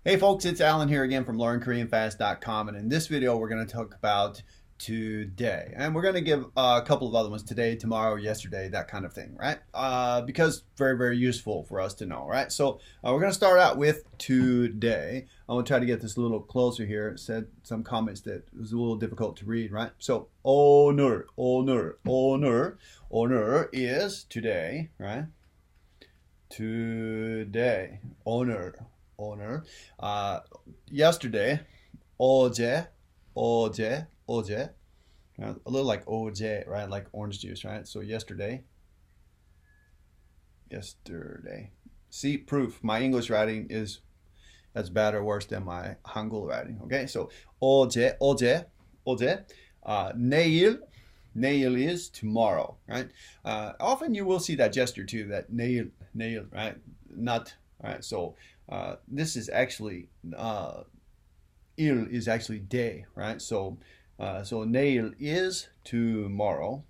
Hey folks, it's Alan here again from LearnKoreanFast.com, and in this video we're going to talk about today. And we're going to give a couple of other ones: today, tomorrow, yesterday, that kind of thing, right? Because very, very useful for us to know, right? So we're going to start out with today. I'm going to try to get this a little closer here. It said some comments that it was a little difficult to read, right? So 오늘 is today, right? Today, 오늘. Yesterday, 어제. A little like 어제, right? Like orange juice, right? So yesterday. See, proof. My English writing is as bad or worse than my Hangul writing. Okay, so 어제. Neil is tomorrow, right? Often you will see that gesture too, that neil, right? Not, right? So this is actually il is actually day, right? So neil is tomorrow.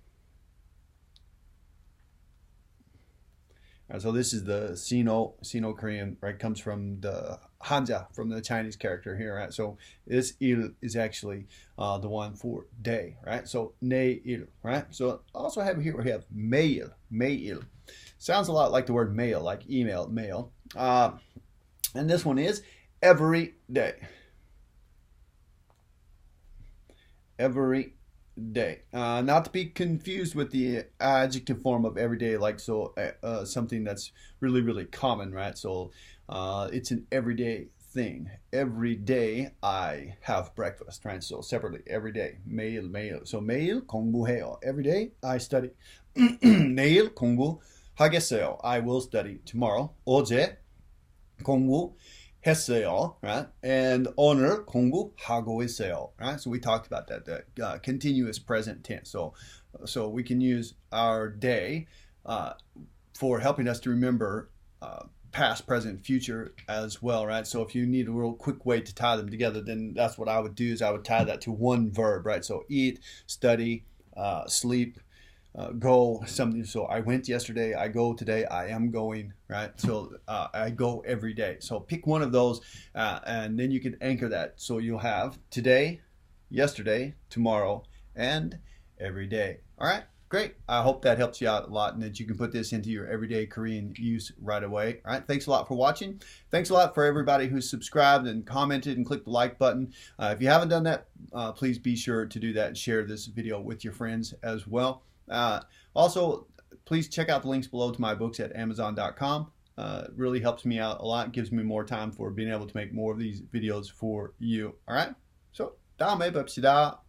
So this is the Sino-Korean, right? Comes from the Hanja, from the Chinese character here, right? So this il is actually the one for day, right? So neil, right? So also have here we have mail. Sounds a lot like the word mail, like email, mail. And this one is every day. Every day. Not to be confused with the adjective form of everyday, like something that's really, really common, right? So it's an everyday thing. Every day I have breakfast, right? So separately, every day. 매일. So 매일 공부해요. Every day I study. 내일 공부하겠어요. I will study tomorrow. 어제 공부했어요, right? And 오늘 공부하고 있어요, right? So we talked about that, the continuous present tense. So we can use our day for helping us to remember past, present, future as well, right? So if you need a real quick way to tie them together, then that's what I would do, is I would tie that to one verb, right? So eat, study, sleep, go, something. So I went yesterday, I go today, I am going, right? So I go every day. So pick one of those and then you can anchor that. So you'll have today, yesterday, tomorrow, and every day. All right, great. I hope that helps you out a lot and that you can put this into your everyday Korean use right away. All right, thanks a lot for watching. Thanks a lot for everybody who's subscribed and commented and clicked the like button. If you haven't done that, please be sure to do that and share this video with your friends as well. Also, please check out the links below to my books at Amazon.com. It really helps me out a lot. It gives me more time for being able to make more of these videos for you. All right? So, 다음에 봅시다.